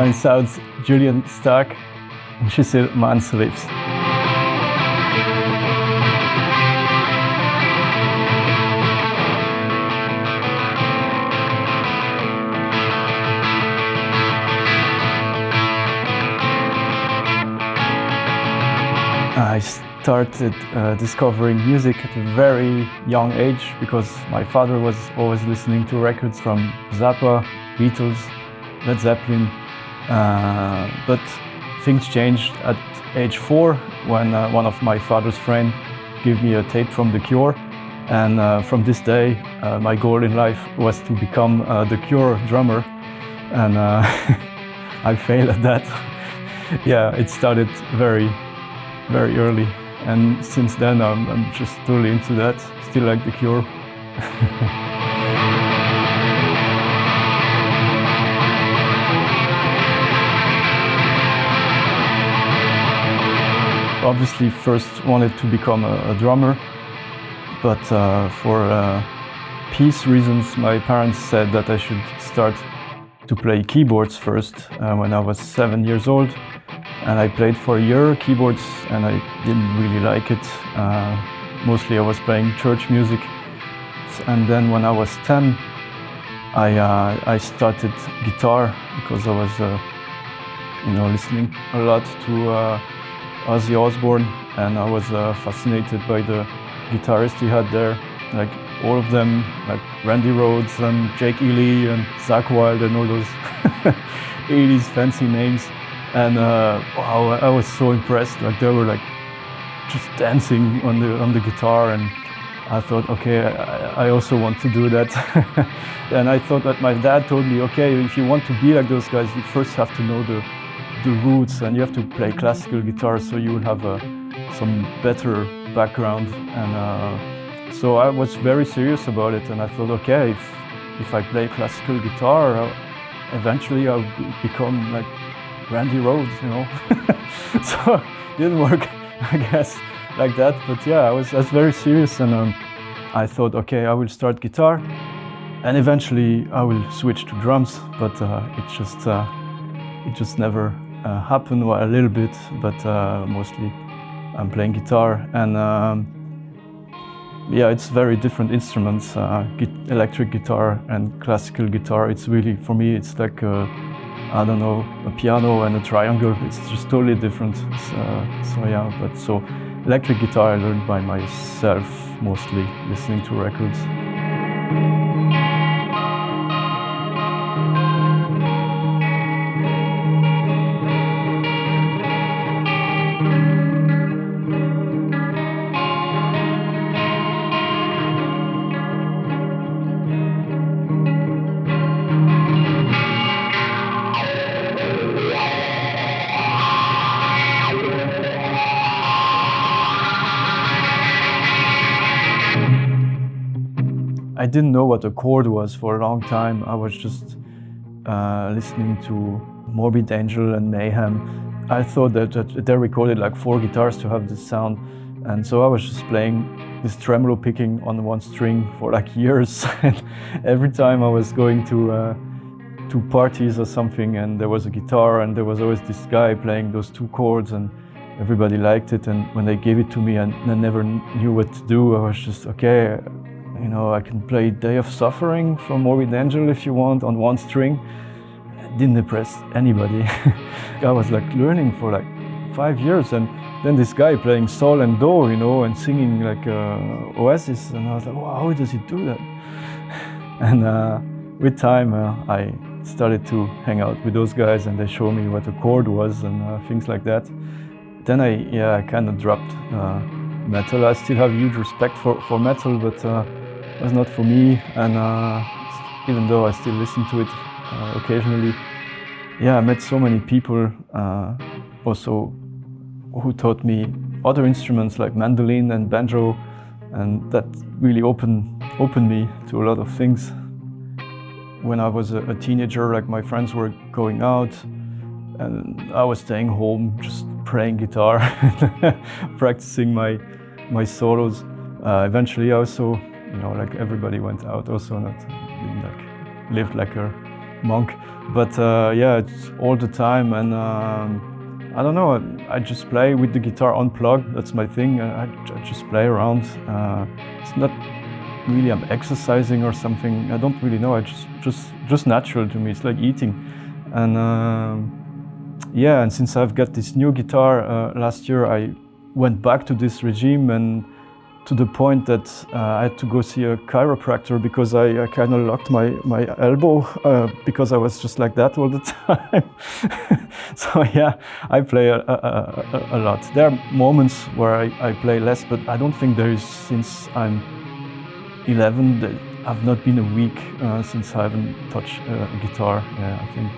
Mijn naam is Julien Stark en je zit MANS RIFS. I started discovering music at a very young age because my father was always listening to records from Zappa, Beatles, Led Zeppelin. But things changed at age 4 when one of my father's friends gave me a tape from The Cure. And from this day, my goal in life was to become The Cure drummer. And I failed at that. Yeah, it started very early, and since then I'm just totally into that. Still like The Cure. Obviously, first wanted to become a drummer, but for peace reasons, my parents said that I should start to play keyboards first when I was 7 years old. And I played for a year keyboards and I didn't really like it. Mostly I was playing church music. And then when I was 10, I started guitar because I was listening a lot to Ozzy Osbourne, and I was fascinated by the guitarists he had there. Like all of them, like Randy Rhoads and Jake Ely and Zakk Wylde and all those 80s fancy names. And wow, I was so impressed. Like they were like just dancing on the guitar, and I thought, okay, I also want to do that. And I thought that my dad told me, okay, if you want to be like those guys, you first have to know the roots, and you have to play classical guitar, so you will have some better background. And so I was very serious about it, and I thought, okay, if I play classical guitar, eventually I'll become like Randy Rhoads, you know. So it didn't work, I guess, like that. But yeah, I was very serious, and I thought, okay, I will start guitar, and eventually I will switch to drums. But it just never happened. Well, a little bit, but mostly I'm playing guitar, and yeah, it's very different instruments. Electric guitar and classical guitar. It's really, for me, it's like I don't know, a piano and a triangle. It's just totally different. So yeah, but so electric guitar I learned by myself, mostly listening to records. I didn't know what a chord was for a long time. I was just listening to Morbid Angel and Mayhem. I thought that they recorded like 4 guitars to have this sound, and so I was just playing this tremolo picking on one string for like years. And every time I was going to parties or something, and there was a guitar, and there was always this guy playing those 2 chords, and everybody liked it. And when they gave it to me, and I never knew what to do, I was just, okay, you know, I can play Day of Suffering from Morbid Angel if you want on 1 string. It didn't impress anybody. I was like learning for like 5 years, and then this guy playing Sol and Do, you know, and singing like Oasis, and I was like, wow, how does he do that? And with time, I started to hang out with those guys, and they showed me what a chord was and things like that. Then I kind of dropped metal. I still have huge respect for metal, but it was not for me. And even though I still listen to it occasionally, yeah, I met so many people also who taught me other instruments like mandolin and banjo, and that really opened me to a lot of things. When I was a teenager, like my friends were going out, and I was staying home just playing guitar, practicing my solos. Eventually, I also, you know, like everybody went out, also not didn't like lived like a monk. But yeah, it's all the time, and I don't know, I just play with the guitar unplugged. That's my thing. I just play around. It's not really I'm exercising or something. I don't really know. I just natural to me. It's like eating, and yeah. And since I've got this new guitar last year, I went back to this regime, and to the point that I had to go see a chiropractor because I kind of locked my elbow because I was just like that all the time. So yeah, I play a lot. There are moments where I play less, but I don't think there is, since I'm 11, I've not been a week since I haven't touched a guitar, yeah, I think.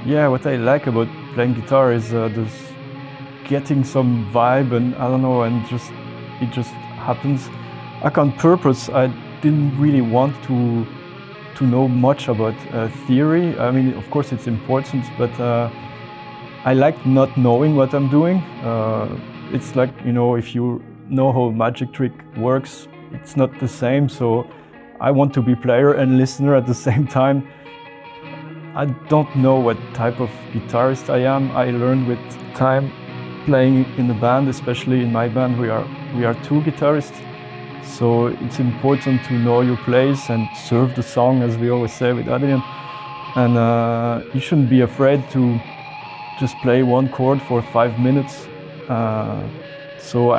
Yeah, what I like about playing guitar is there's getting some vibe, and I don't know, and it just happens. Like on purpose, I didn't really want to know much about theory. I mean, of course it's important, but I like not knowing what I'm doing. It's like, you know, if you know how a magic trick works, it's not the same. So I want to be player and listener at the same time. I don't know what type of guitarist I am. I learned with time. Playing in the band, especially in my band, we are two guitarists, so it's important to know your place and serve the song, as we always say with Adrian. And you shouldn't be afraid to just play one chord for 5 minutes. So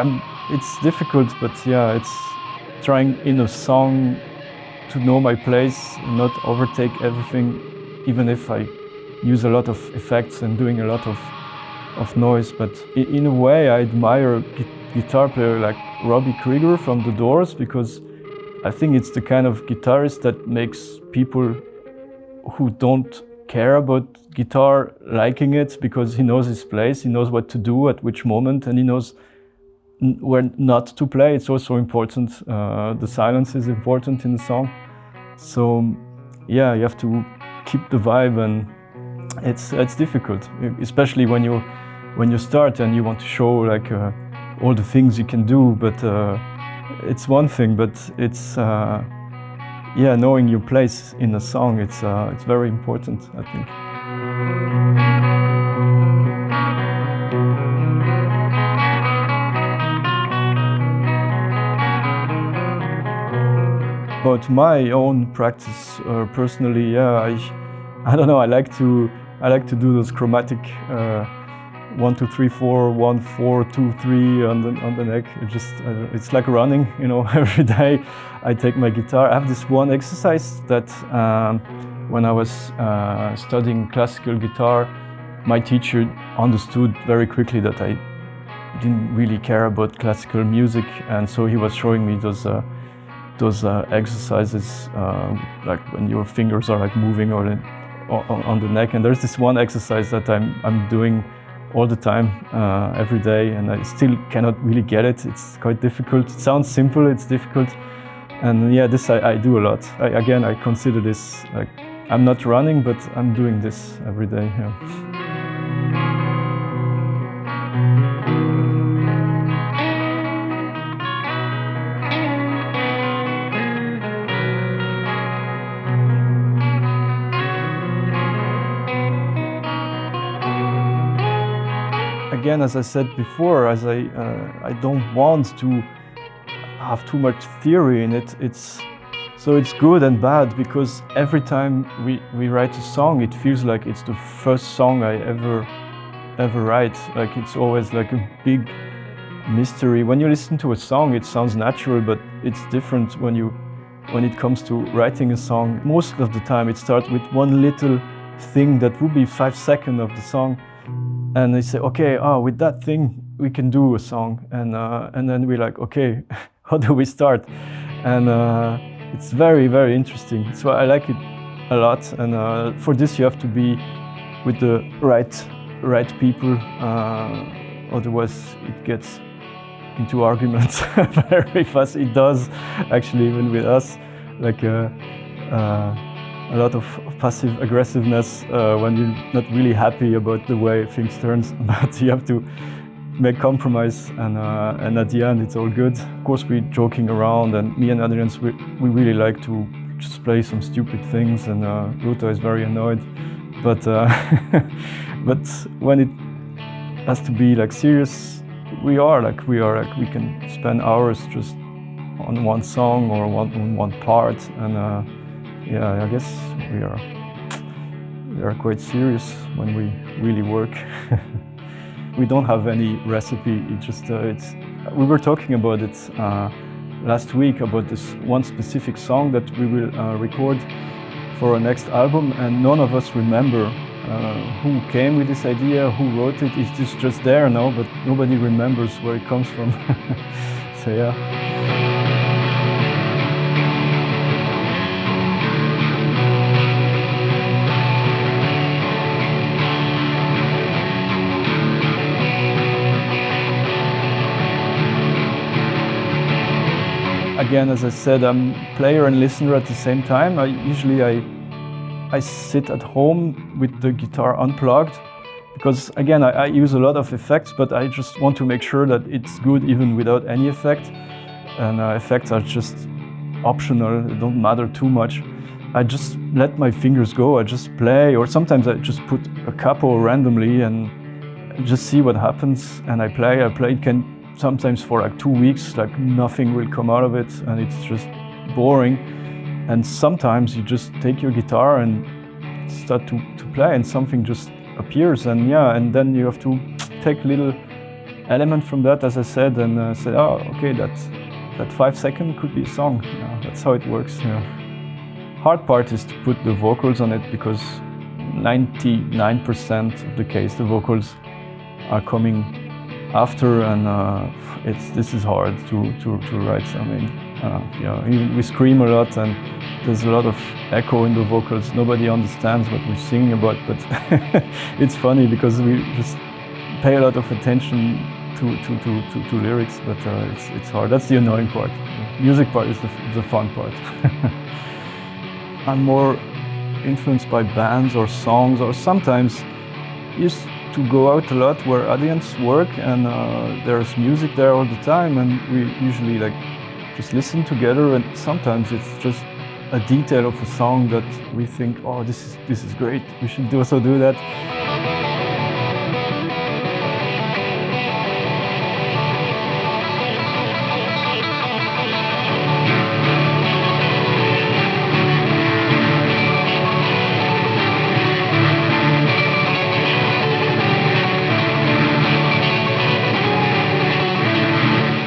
it's difficult, but yeah, it's trying in a song to know my place, not overtake everything, even if I use a lot of effects and doing a lot of noise. But in a way, I admire a guitar player like Robbie Krieger from The Doors, because I think it's the kind of guitarist that makes people who don't care about guitar liking it, because he knows his place, he knows what to do at which moment, and he knows where not to play. It's also important. The silence is important in the song. So yeah, you have to keep the vibe, and it's difficult, especially when you start and you want to show like all the things you can do. But it's one thing, but it's yeah, knowing your place in a song, it's very important, I think. About my own practice, personally, yeah, I don't know. I like to do those chromatic 1, 2, 3, 4, 1, 4, 2, 3 on the neck. It's like running, you know. Every day I take my guitar. I have this one exercise that when I was studying classical guitar, my teacher understood very quickly that I didn't really care about classical music, and so he was showing me those exercises, like when your fingers are like moving or on the neck. And there's this one exercise that I'm doing all the time, every day, and I still cannot really get it. It's quite difficult. It sounds simple, it's difficult. And yeah, this I do a lot. Again, I consider this like, I'm not running, but I'm doing this every day. Yeah. Again, as I said before, as I don't want to have too much theory in it. So it's good and bad, because every time we write a song, it feels like it's the first song I ever write. Like it's always like a big mystery. When you listen to a song, it sounds natural, but it's different when it comes to writing a song. Most of the time, it starts with one little thing that would be 5 seconds of the song. And they say, okay, with that thing we can do a song, and then we're like, okay, how do we start? And it's very, very interesting. So I like it a lot. And for this, you have to be with the right people. Otherwise, it gets into arguments very fast. It does, actually, even with us, like a lot of passive aggressiveness when you're not really happy about the way things turns. But you have to make compromise, and at the end it's all good. Of course, we're joking around, and me and Adrian, we really like to just play some stupid things, and Ruta is very annoyed. But but when it has to be like serious, we can spend hours just on one song or one part, and yeah, I guess we are quite serious when we really work. We don't have any recipe. It just we were talking about it last week about this one specific song that we will record for our next album, and none of us remember who came with this idea, who wrote it. It's just there now, but nobody remembers where it comes from. So yeah. Again, as I said, I'm player and listener at the same time. I sit at home with the guitar unplugged, because again, I use a lot of effects, but I just want to make sure that it's good even without any effect. And effects are just optional, they don't matter too much. I just let my fingers go, I just play, or sometimes I just put a capo randomly and just see what happens, and I play. It can sometimes for like 2 weeks, like nothing will come out of it, and it's just boring. And sometimes you just take your guitar and start to play, and something just appears, and yeah, and then you have to take little element from that, as I said, and say, oh, okay, that 5 seconds could be a song. Yeah, that's how it works. Yeah. Hard part is to put the vocals on it, because 99% of the case the vocals are coming after, and this is hard to write. I mean, yeah, we scream a lot, and there's a lot of echo in the vocals. Nobody understands what we're singing about, but it's funny because we just pay a lot of attention to lyrics, but it's hard. That's the annoying part. The music part is the fun part. I'm more influenced by bands or songs, or sometimes used to go out a lot where audience work, and there's music there all the time, and we usually like just listen together, and sometimes it's just a detail of a song that we think, oh, this is great, we should also do that.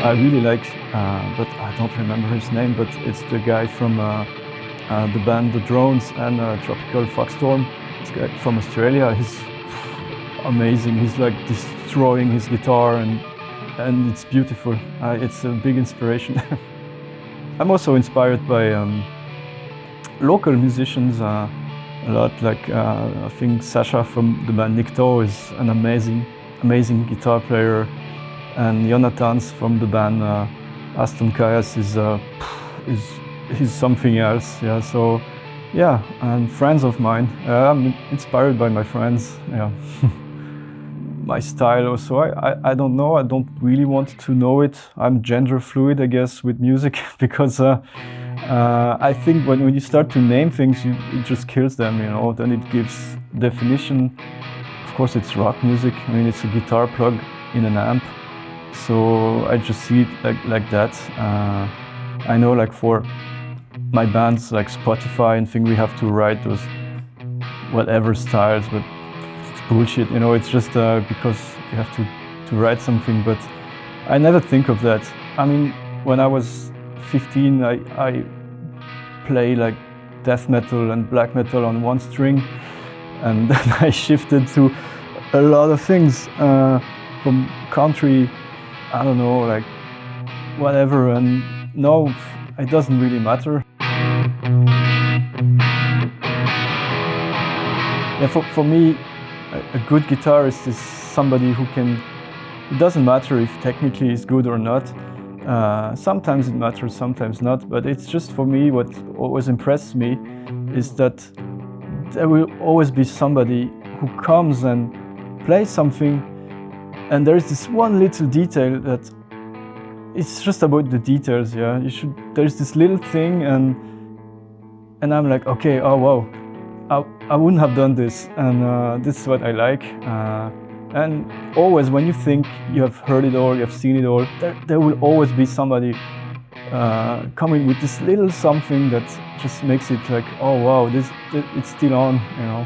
I really like, but I don't remember his name, but it's the guy from the band The Drones and Tropical Foxstorm. This guy from Australia, he's amazing. He's like destroying his guitar, and it's beautiful. It's a big inspiration. I'm also inspired by local musicians a lot. Like I think Sasha from the band Nikto is an amazing guitar player. And Jonathans from the band Aston Kayas is something else. Yeah, so yeah, and friends of mine. I'm inspired by my friends. Yeah. My style also, I don't know. I don't really want to know it. I'm gender fluid, I guess, with music, because I think when you start to name things, it just kills them. You know, then it gives definition. Of course, it's rock music. I mean, it's a guitar plug in an amp. So I just see it like that. I know, like for my bands like Spotify and thing, we have to write those whatever styles, but it's bullshit. You know, it's just because you have to write something. But I never think of that. I mean, when I was 15, I play like death metal and black metal on one string, and then I shifted to a lot of things from country. I don't know, like whatever, and no, it doesn't really matter. Yeah, for me, a good guitarist is somebody who can, it doesn't matter if technically he's good or not. Sometimes it matters, sometimes not, but it's just, for me, what always impresses me is that there will always be somebody who comes and plays something, and there is this one little detail that it's just about the details. Yeah, there's this little thing, and and I'm like, okay, oh wow, I wouldn't have done this, and this is what I like. And always when you think you have heard it all, you have seen it all, there will always be somebody coming with this little something that just makes it like, oh wow, it's still on, you know.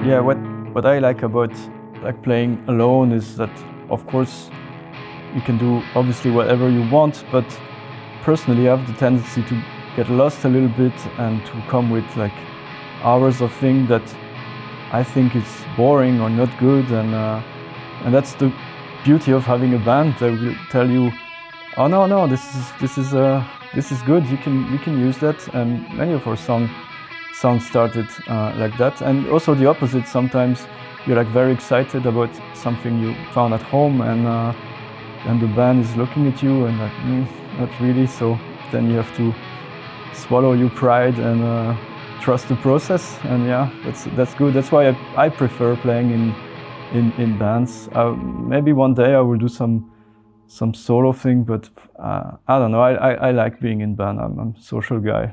Yeah, what I like about like playing alone is that, of course, you can do obviously whatever you want, but personally I have the tendency to get lost a little bit and to come with like hours of things that I think is boring or not good, and that's the beauty of having a band. They will tell you, oh no, this is good. You can use that, and many of our songs started like that. And also the opposite, sometimes you're like very excited about something you found at home, and the band is looking at you and like, not really. So then you have to swallow your pride and trust the process. And yeah, that's good. That's why I prefer playing in bands. Maybe one day I will do some solo thing, but I don't know. I like being in band. I'm a social guy.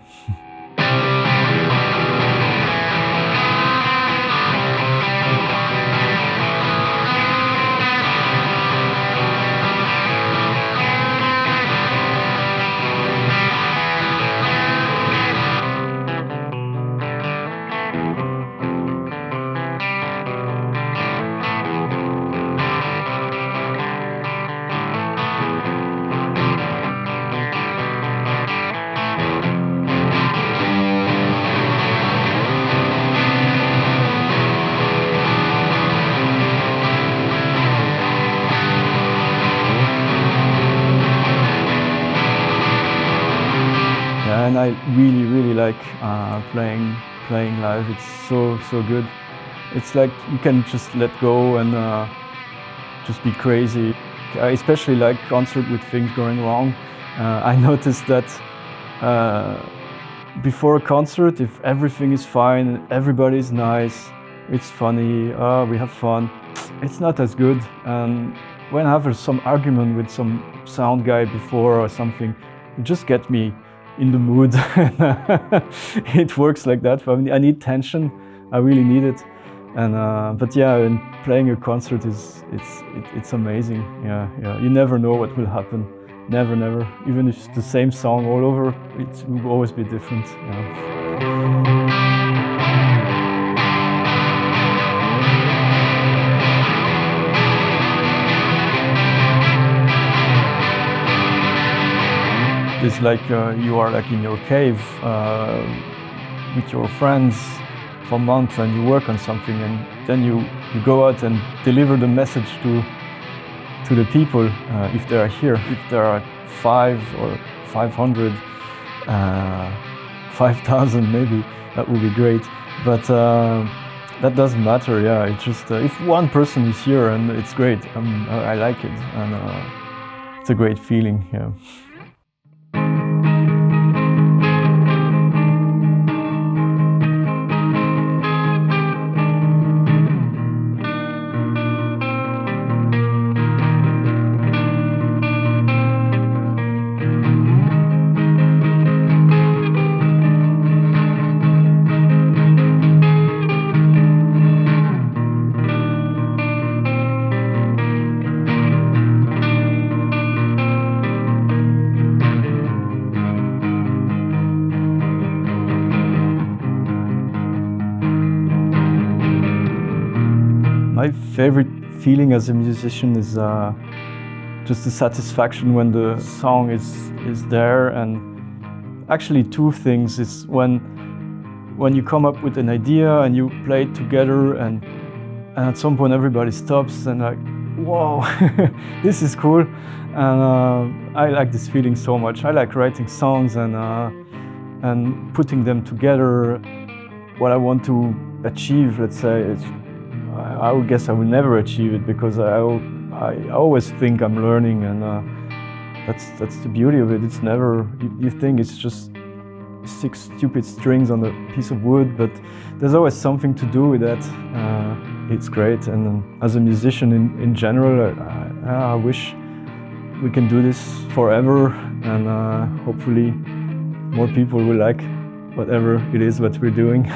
And I really like playing live. It's so good. It's like you can just let go and just be crazy. I especially like concert with things going wrong. I noticed that before a concert, if everything is fine, everybody's nice, it's funny, we have fun, it's not as good. And when I have some argument with some sound guy before or something, it just gets me in the mood. It works like that for me. I need tension. I really need it. And but yeah, and playing a concert it's amazing. Yeah. You never know what will happen. Never. Even if it's the same song all over, it will always be different. Yeah. It's like you are like in your cave with your friends for a month, and you work on something, and then you go out and deliver the message to the people if they are here. If there are 5 or 500, 5,000 maybe, that would be great. But that doesn't matter. Yeah, it's just if one person is here, and it's great. I like it, and it's a great feeling. Yeah. My favorite feeling as a musician is just the satisfaction when the song is there, and actually two things. It's when you come up with an idea and you play it together, and at some point everybody stops and like, whoa, this is cool. And I like this feeling so much. I like writing songs and putting them together. What I want to achieve, let's say, I would guess I will never achieve it because I always think I'm learning, and that's the beauty of it. It's never, you think it's just 6 stupid strings on a piece of wood, but there's always something to do with that. It's great, and as a musician in general, I wish we can do this forever, and hopefully more people will like whatever it is that we're doing.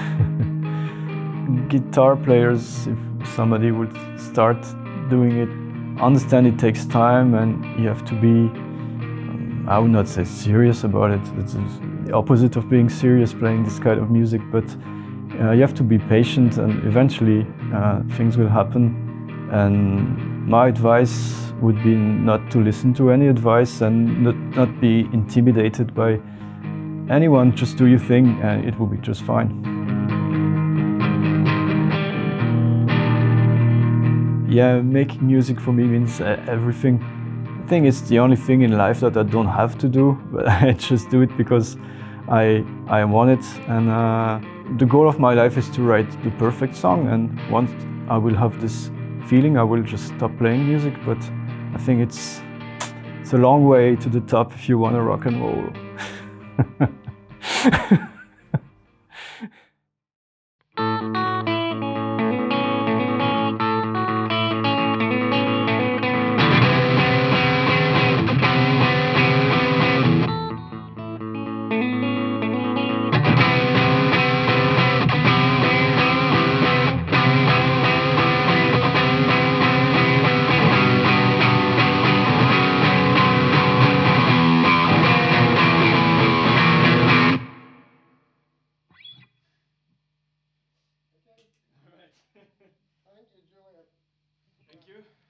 Guitar players, if somebody would start doing it, understand it takes time and you have to be, I would not say serious about it. It's the opposite of being serious playing this kind of music, but you have to be patient, and eventually things will happen. And my advice would be not to listen to any advice and not be intimidated by anyone. Just do your thing and it will be just fine. Yeah, making music for me means everything. I think it's the only thing in life that I don't have to do, but I just do it because I want it. And the goal of my life is to write the perfect song, and once I will have this feeling, I will just stop playing music. But I think it's a long way to the top if you want to rock and roll. Thank you, Julien. Thank you.